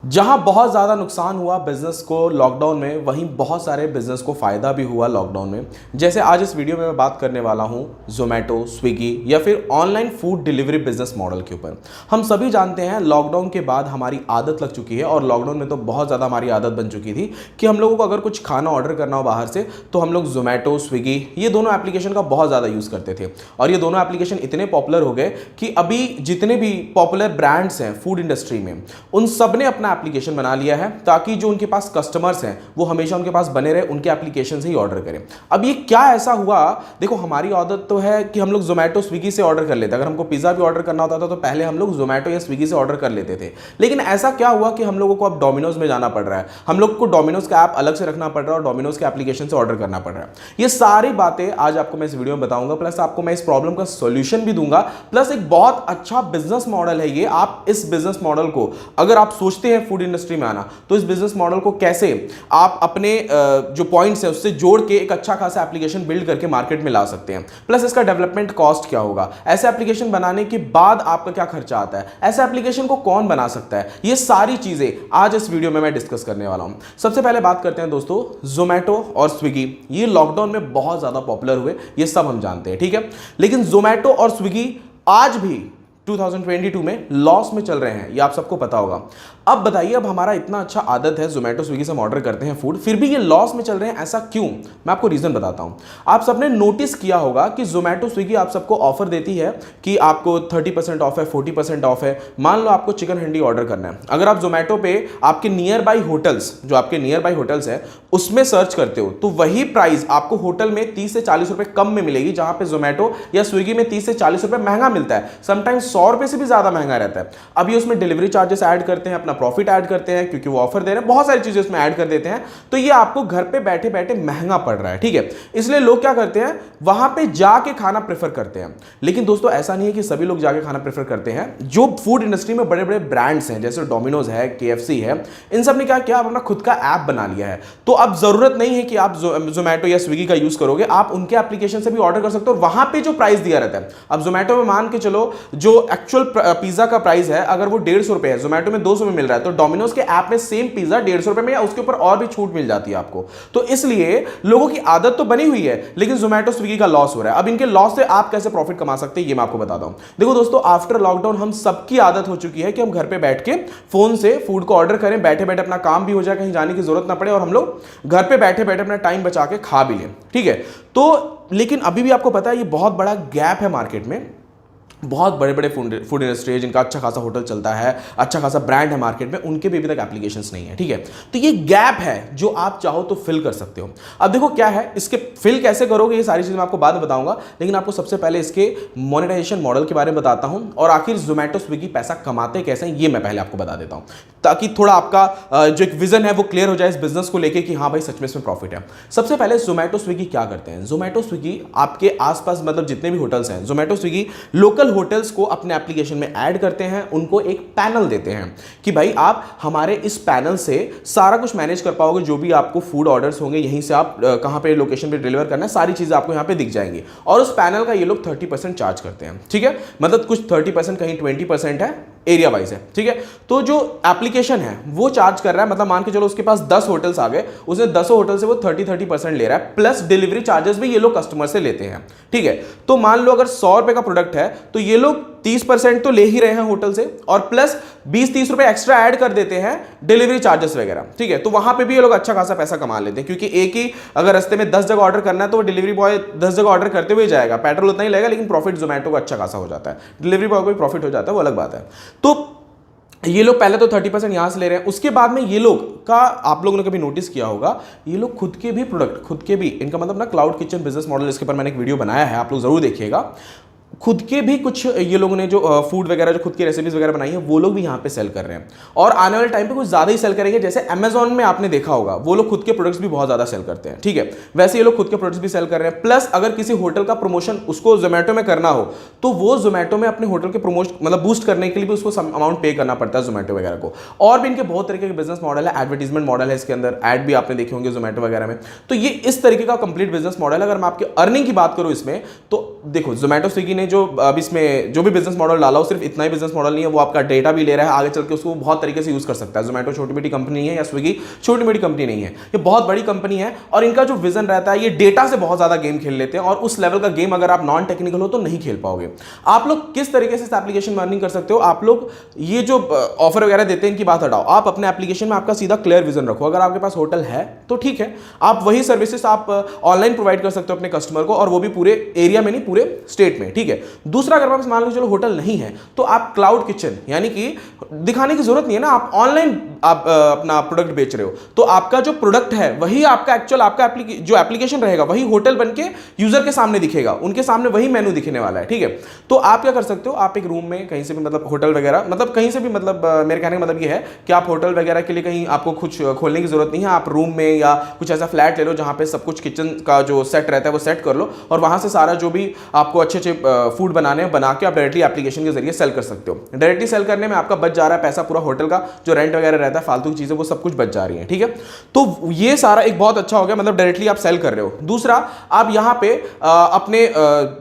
जहां बहुत ज़्यादा नुकसान हुआ बिजनेस को लॉकडाउन में, वहीं बहुत सारे बिजनेस को फ़ायदा भी हुआ लॉकडाउन में। जैसे आज इस वीडियो में मैं बात करने वाला हूं जोमेटो, स्विगी या फिर online food delivery business model के ऊपर। हम सभी जानते हैं लॉकडाउन के बाद हमारी आदत लग चुकी है, और लॉकडाउन में तो बहुत ज़्यादा हमारी आदत बन चुकी थी कि हम लोगों को अगर कुछ खाना ऑर्डर करना हो बाहर से तो हम लोग जोमेटो, स्विगी ये दोनों एप्लीकेशन का बहुत ज़्यादा यूज़ करते थे। और ये दोनों एप्लीकेशन इतने पॉपुलर हो गए कि अभी जितने भी पॉपुलर ब्रांड्स हैं फूड इंडस्ट्री में, उन सब ने अपना एप्लीकेशन बना लिया है ताकि जो उनके पास कस्टमर्स हैं वो हमेशा उनके पास बने रहे, उनके एप्लीकेशन से ही ऑर्डर करें। अब ये क्या ऐसा हुआ, देखो हमारी आदत तो है कि हम लोग जोमेटो, स्विगी से ऑर्डर कर लेते हैं। अगर हमको पिज्जा भी ऑर्डर करना होता था तो पहले हम लोग जोमेटो या स्विगी से ऑर्डर कर लेते थे। लेकिन ऐसा क्या हुआ कि हम लोगों को अब डोमिनोज में जाना पड़ रहा है, हम लोग को डोमिनोज का ऐप अलग से रखना पड़ रहा है और डोमिनोज के एप्लीकेशन से ऑर्डर करना पड़ रहा है। ये सारी बातें आज आपको मैं इस वीडियो में बताऊंगा, प्लस आपको मैं इस प्रॉब्लम का सोल्यूशन भी दूंगा, प्लस एक बहुत अच्छा बिजनेस मॉडल है ये। आप इस बिजनेस मॉडल को अगर आप सोचते हैं फूड इंडस्ट्री में आना, तो इस बिजनेस मॉडल को कैसे आप अपने जो पॉइंट्स हैं उससे जोड़ के एक अच्छा खासा एप्लीकेशन बिल्ड करके मार्केट में ला सकते हैं। प्लस इसका डेवलपमेंट कॉस्ट क्या होगा, ऐसे एप्लीकेशन बनाने के बाद आपका क्या खर्चा आता है, ऐसे एप्लीकेशन को कौन बना सकता है, ये सारी चीजें आज इस वीडियो में मैं डिस्कस करने वाला हूं। सबसे पहले बात करते हैं दोस्तों, जोमेटो और स्विगी ये लॉकडाउन में बहुत ज्यादा पॉपुलर हुए, ये सब हम जानते हैं, ठीक है। लेकिन जोमेटो और स्विगी आज भी 2022 में लॉस में चल रहे हैं, ये आप सबको पता होगा। अब बताइए, अब हमारा इतना अच्छा आदत है जोमेटो, स्विगी से हम ऑर्डर करते हैं फूड, फिर भी ये लॉस में चल रहे हैं, ऐसा क्यों? मैं आपको रीजन बताता हूं। आप सबने नोटिस किया होगा कि जोमेटो, स्विगी आप सबको ऑफर देती है कि आपको 30% ऑफ है, 40% ऑफ है। मान लो आपको चिकन हंडी ऑर्डर करना है, अगर आप जोमेटो पे आपके नियर बाई होटल्स, जो आपके नियर बाई होटल्स है उसमें सर्च करते हो, तो वही प्राइस आपको होटल में 30 से 40 रुपए कम में मिलेगी, जहां पे जोमेटो या स्विगी में 30 से 40 रुपए महंगा मिलता है, समटाइम्स 100 रुपए से भी ज्यादा महंगा रहता है। अभी उसमें डिलीवरी चार्जेस ऐड करते हैं, अपना प्रॉफिट ऐड करते हैं क्योंकि वो ऑफर दे रहे हैं, बहुत सारी चीजें उसमें ऐड कर देते हैं, तो ये आपको घर पे बैठे बैठे महंगा पड़ रहा है, ठीक है। इसलिए लोग क्या करते हैं, वहां पे जाके खाना प्रेफर करते हैं। लेकिन दोस्तों ऐसा नहीं है कि सभी लोग जाके खाना प्रेफर करते हैं। जो फूड इंडस्ट्री में बड़े बड़े ब्रांड्स हैं, जैसे डोमिनोज है, KFC है, इन सब ने क्या किया, अपना खुद का ऐप बना लिया है। तो अब जरूरत नहीं है कि आप जोमेटो या स्विगी का यूज करोगे, आप उनके एप्लीकेशन से भी ऑर्डर कर सकते हो, वहां पे जो प्राइस दिया रहता है। अब जोमेटो में मान के चलो, जो एक्चुअल पिज्जा का प्राइस है अगर वो 150 रुपए है, जोमेटो में 200 में मिल रहा है, तो डोमिनोज के ऐप में सेम पिज्जा 150 रुपए में या उसके ऊपर और भी छूट मिल जाती है आपको। तो इसलिए लोगों की आदत तो बनी हुई है, लेकिन जोमेटो, स्विगी का लॉस हो रहा है। अब इनके लॉस से आप कैसे प्रॉफिट कमा सकते हैं, ये मैं आपको बताता हूं। देखो दोस्तों, आफ्टर लॉकडाउन हम सबकी आदत हो चुकी है कि हम घर पे बैठ के फोन से फूड को ऑर्डर करें, बैठे बैठे अपना काम भी हो जाए, कहीं जाने की जरूरत ना पड़े, और हम लोग घर पे बैठे बैठे अपना टाइम बचा के खा भी लें, ठीक है। तो लेकिन अभी भी आपको पता है ये बहुत बड़ा गैप है मार्केट में। बहुत बड़े बड़े फूड इंडस्ट्री है जिनका अच्छा खासा होटल चलता है, अच्छा खासा ब्रांड है मार्केट में, उनके भी अभी तक एप्लीकेशंस नहीं है, ठीक है। तो ये गैप है जो आप चाहो तो फिल कर सकते हो। अब देखो क्या है, इसके फिल कैसे करोगे ये सारी चीजें मैं आपको बाद में बताऊंगा, लेकिन आपको सबसे पहले इसके मोनेटाइजेशन मॉडल के बारे में बताता हूं, और आखिर जोमेटो, स्विगी पैसा कमाते कैसे हैं ये मैं पहले आपको बता देता हूं, ताकि थोड़ा आपका जो एक विजन है वो क्लियर हो जाए इस बिजनेस को लेकर कि हाँ भाई सच में इसमें प्रॉफिट है। सबसे पहले जोमेटो, स्विगी क्या करते हैं, जोमेटो, स्विगी आपके आसपास मतलब जितने भी होटल्स हैं, जोमेटो, स्विगी लोकल होटल्स को अपने एप्लीकेशन में ऐड करते हैं, उनको एक पैनल देते हैं कि भाई आप हमारे इस पैनल से सारा कुछ मैनेज कर पाओगे, जो भी आपको फूड ऑर्डर्स होंगे, यहीं से आप कहां पे लोकेशन पे डिलीवर करना है, सारी चीजें आपको यहां पे दिख जाएंगी। और उस पैनल का ये लोग 30% चार्ज करते हैं, ठीक है। मतलब कुछ 30%, कहीं 20% है, एरिया वाइज है, ठीक है। तो जो एप्लीकेशन है वो चार्ज कर रहा है, मतलब मान के चलो उसके पास 10 होटल्स आ गए, उसने 10 होटल से वो 30% ले रहा है, प्लस डिलीवरी चार्जेस भी ये लोग कस्टमर से लेते हैं, ठीक है। तो मान लो अगर 100 रुपए का प्रोडक्ट है तो ये लोग 30% तो ले ही रहे हैं होटल से, और प्लस 20-30 रुपए एक्स्ट्रा ऐड कर देते हैं डिलीवरी चार्जेस वगैरह, ठीक है। तो वहां पे भी ये लोग अच्छा खासा पैसा कमा लेते हैं, क्योंकि एक ही अगर रास्ते में 10 जगह ऑर्डर करना है तो वो डिलीवरी बॉय 10 जगह ऑर्डर करते हुए जाएगा, पेट्रोल उतना ही लगेगा, लेकिन प्रॉफिट जोमेटो को अच्छा खासा हो जाता है, डिलीवरी बॉय को भी प्रॉफिट हो जाता है, वो अलग बात है। तो ये लोग पहले तो 30% यहां से ले रहे हैं, उसके बाद में ये लोग का, आप लोगों ने कभी नोटिस किया होगा, ये लोग खुद के भी प्रोडक्ट, खुद के भी, इनका मतलब ना क्लाउड किचन बिजनेस मॉडल, इसके ऊपर मैंने एक वीडियो बनाया है, आप लोग जरूर देखिएगा। खुद के भी कुछ ये लोगों ने जो फूड वगैरह, जो खुद की रेसिपीज वगैरह बनाई है, वो लोग भी यहाँ पे सेल कर रहे हैं, और आने वाले टाइम पे कुछ ज्यादा ही सेल करेंगे। जैसे अमेजॉन में आपने देखा होगा, वो लोग खुद के प्रोडक्ट्स भी बहुत ज्यादा सेल करते हैं, ठीक है। वैसे ये लोग खुद के प्रोडक्ट्स भी सेल कर रहे हैं, प्लस अगर किसी होटल का प्रमोशन उसको जोमेटो में करना हो, तो वो जोमेटो में अपने होटल के प्रमोशन मतलब बूस्ट करने के लिए भी उसको सम अमाउंट पे करना पड़ता है जोमेटो वगैरह को। और भी इनके बहुत तरीके के बिजनेस मॉडल है, एडवर्टीजमेंट मॉडल है, इसके अंदर एड भी आपने देखे होंगे जोमेटो वगैरह में। तो ये इस तरीके का कंप्लीट बिजनेस मॉडल है। अगर मैं आपकी अर्निंग की बात करूं इसमें, तो देखो जोमेटो, स्विगी ने जो अब इसमें जो भी बिजनेस मॉडल डाला हो सिर्फ इतना ही बिजनेस मॉडल नहीं है, वो आपका डेटा भी ले रहा है, आगे चल के उसको बहुत तरीके से यूज कर सकता है। जोमेटो छोटी मोटी कंपनी नहीं है या स्विगी छोटी मोटी कंपनी नहीं है, ये बहुत बड़ी कंपनी है और इनका जो विजन रहता है ये डेटा से बहुत ज्यादा गेम खेल लेते हैं और उस लेवल का गेम अगर आप नॉन टेक्निकल हो तो नहीं खेल पाओगे। आप लोग किस तरीके से इस एप्लीकेशन में अर्निंग कर सकते हो, आप लोग ये जो ऑफर वगैरह देते हैं इनकी बात हटाओ, आप अपने एप्लीकेशन में आपका सीधा क्लियर विजन रखो। अगर आपके पास होटल है तो ठीक है, आप वही सर्विसेज आप ऑनलाइन प्रोवाइड कर सकते हो अपने कस्टमर को, और वो भी पूरे एरिया में नहीं पूरे स्टेट में, ठीक है। दूसरा, अगर आप मान लो चलो होटल नहीं है तो आप क्लाउड किचन यानी कि दिखाने की जरूरत नहीं है ना, आप ऑनलाइन आप अपना प्रोडक्ट बेच रहे हो तो आपका जो प्रोडक्ट है वही आपका एक्चुअल आपका जो एप्लीकेशन रहेगा वही होटल बनके यूजर के सामने दिखेगा, उनके सामने वही मेनू दिखने वाला है, ठीक है। तो आप क्या कर सकते हो, आप एक रूम में कहीं से भी मतलब होटल वगैरह मतलब कहीं से भी मतलब मेरे कहने का मतलब ये है कि आप होटल वगैरह के लिए कहीं आपको कुछ खोलने की जरूरत नहीं है, आप रूम में या कुछ ऐसा फ्लैट ले लो जहां पे सब कुछ किचन का जो सेट रहता है वो सेट कर लो और वहां से सारा जो भी आपको अच्छे अच्छे फूड बनाने हैं बना के आप डायरेक्टली एप्लीकेशन के जरिए सेल कर सकते हो। डायरेक्टली सेल करने में आपका बच जा रहा है पैसा, पूरा होटल का जो रेंट वगैरह रहता है फालतू की चीजें वो सब कुछ बच जा रही है, ठीक है। तो ये सारा एक बहुत अच्छा हो गया, मतलब डायरेक्टली आप सेल कर रहे हो। दूसरा, आप यहां पे अपने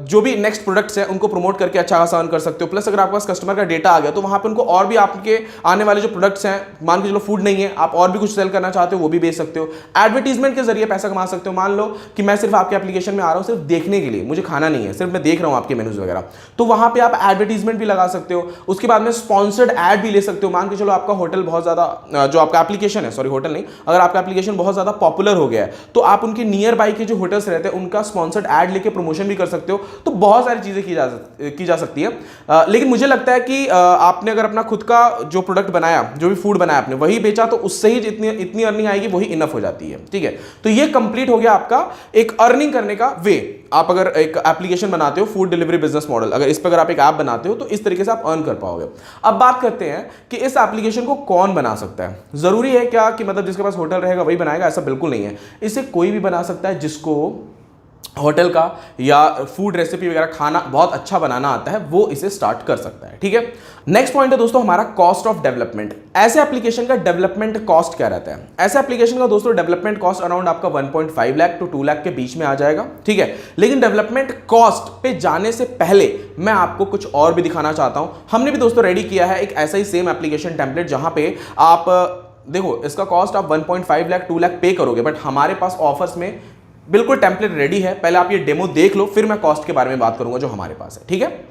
जो भी नेक्स्ट प्रोडक्ट्स हैं उनको प्रमोट करके अच्छा खासा अर्न कर सकते हो। प्लस अगर आपके पास कस्टमर का डेटा आ गया तो वहां पे उनको और भी आपके आने वाले जो प्रोडक्ट्स हैं, मान के चलो फूड नहीं है, आप और भी कुछ सेल करना चाहते हो वो भी बेच सकते हो। एडवर्टीजमेंट के जरिए पैसा कमा सकते हो। मान लो कि मैं सिर्फ आपके एप्लीकेशन में आ रहा हूं सिर्फ देखने के लिए, मुझे खाना नहीं है, सिर्फ मैं देख रहा हूं आपके मेनूज वगैरह, तो वहां पे आप एडवर्टीजमेंट भी लगा सकते हो। उसके बाद में स्पॉन्सर्ड एड भी ले सकते हो। मान के चलो आपका होटल बहुत ज्यादा जो आपका एप्लीकेशन है, सॉरी होटल नहीं, अगर आपका एप्लीकेशन बहुत ज्यादा पॉपुलर हो गया है तो आप उनके नियर बाई के जो होटल्स रहते हैं उनका स्पॉन्सर्ड एड लेके प्रमोशन भी कर सकते हो। तो बहुत सारी चीजें की जा सकती है। लेकिन मुझे लगता है कि आपने अगर अपना खुद का जो प्रोडक्ट बनाया, जो भी फूड बनाया आपने वही बेचा तो उससे ही इतनी अर्निंग आएगी वही इनफ हो जाती है, ठीक है। तो ये कंप्लीट हो गया आपका एक अर्निंग करने का वे। आप अगर एक एप्लीकेशन बनाते हो फूड डिलीवरी बिजनेस मॉडल, अगर इस पर अगर आप एक ऐप बनाते हो तो इस तरीके से आप अर्न कर पाओगे। अब बात करते हैं कि इस एप्लीकेशन को कौन बना सकता है। जरूरी है क्या कि मतलब जिसके पास होटल रहेगा वही बनाएगा, ऐसा बिल्कुल नहीं है। इसे कोई भी बना सकता है जिसको होटल का या फूड रेसिपी वगैरह खाना बहुत अच्छा बनाना आता है, वो इसे स्टार्ट कर सकता है, ठीक है। नेक्स्ट पॉइंट है दोस्तों हमारा कॉस्ट ऑफ डेवलपमेंट। ऐसे एप्लीकेशन का डेवलपमेंट कॉस्ट क्या रहता है? ऐसे एप्लीकेशन का दोस्तों डेवलपमेंट कॉस्ट अराउंड आपका 1.5 लाख टू 2 लाख के बीच में आ जाएगा, ठीक है। लेकिन डेवलपमेंट कॉस्ट पे जाने से पहले मैं आपको कुछ और भी दिखाना चाहता हूं। हमने भी दोस्तों रेडी किया है एक ऐसा ही सेम एप्लीकेशन टेम्पलेट जहां पे आप देखो इसका कॉस्ट आप 1.5 लाख 2 लाख पे करोगे, बट हमारे पास ऑफर्स में बिल्कुल टेम्पलेट रेडी है। पहले आप ये डेमो देख लो, फिर मैं कॉस्ट के बारे में बात करूंगा जो हमारे पास है, ठीक है।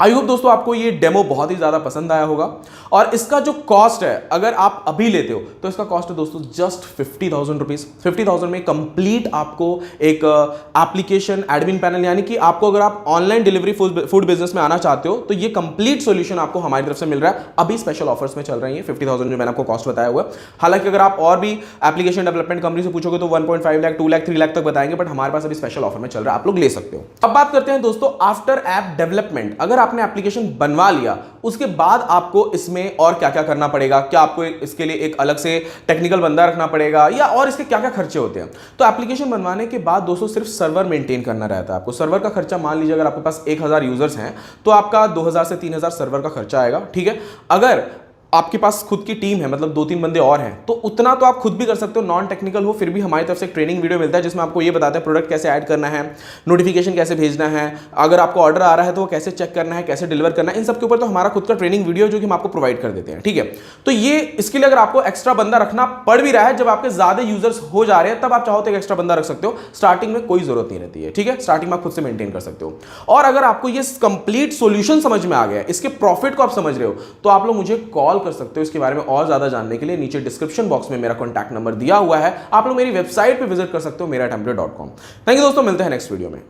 आई होप दोस्तों आपको ये डेमो बहुत ही ज्यादा पसंद आया होगा। और इसका जो कॉस्ट है अगर आप अभी लेते हो तो इसका कॉस्ट है दोस्तों जस्ट 50,000 रुपीज। 50,000 में कंप्लीट आपको एक एप्लीकेशन एडमिन पैनल, यानी कि आपको अगर आप ऑनलाइन डिलीवरी फूड बिजनेस में आना चाहते हो तो ये कंप्लीट सॉल्यूशन आपको हमारी तरफ से मिल रहा है। अभी स्पेशल ऑफर्स में चल रही है 50,000 जो मैंने आपको कॉस्ट बताया हुआ है। हालांकि अगर आप और भी एप्लीकेशन डेवलपमेंट कंपनी से पूछोगे तो 1.5 लाख 2 लाख 3 लाख तक बताएंगे, बट हमारे पास अभी स्पेशल ऑफर में चल रहा है, आप लोग ले सकते हो। अब बात करते हैं दोस्तों आफ्टर ऐप डेवलपमेंट। अगर आपने एप्लीकेशन बनवा लिया उसके बाद आपको इसमें और क्या क्या करना पड़ेगा, क्या आपको इसके लिए एक अलग से टेक्निकल बंदा रखना पड़ेगा या और इसके क्या क्या खर्चे होते हैं। तो एप्लीकेशन बनवाने के बाद दोस्तों सिर्फ सर्वर मेंटेन करना रहता है आपको। सर्वर का खर्चा मान लीजिए अगर आपके पास 1000 यूजर्स हैं तो आपका 2000 से 3000 सर्वर का खर्चा आएगा, ठीक है। अगर आपके पास खुद की टीम है, मतलब 2-3 बंदे और हैं, तो उतना तो आप खुद भी कर सकते हो, नॉन टेक्निकल हो फिर भी हमारी तरफ से एक ट्रेनिंग वीडियो मिलता है जिसमें आपको ये बताते हैं प्रोडक्ट कैसे ऐड करना है, नोटिफिकेशन कैसे भेजना है, अगर आपको ऑर्डर आ रहा है तो वो कैसे चेक करना है, कैसे डिलीवर करना है, इन सब के ऊपर तो हमारा खुद का ट्रेनिंग वीडियो जो कि हम आपको प्रोवाइड कर देते हैं, ठीक है। तो ये इसके लिए अगर आपको एक्स्ट्रा बंदा रखना पड़ भी रहा है, जब आपके ज्यादा यूजर्स हो जा रहे हैं तब आप चाहो तो एक एक्स्ट्रा बंदा रख सकते हो। स्टार्टिंग में कोई जरूरत नहीं रहती है, ठीक है। स्टार्टिंग में आप खुद से मेंटेन कर सकते हो। और अगर आपको ये कंप्लीट सॉल्यूशन समझ में आ गया, इसके प्रॉफिट को आप समझ रहे हो, तो आप लोग मुझे कॉल कर सकते हो इसके बारे में और ज्यादा जानने के लिए। नीचे डिस्क्रिप्शन बॉक्स में मेरा कॉन्टैक्ट नंबर दिया हुआ है, आप लोग मेरी वेबसाइट पे विजिट कर सकते हो, meratemplate.com। थैंक यू दोस्तों, मिलते हैं नेक्स्ट वीडियो में।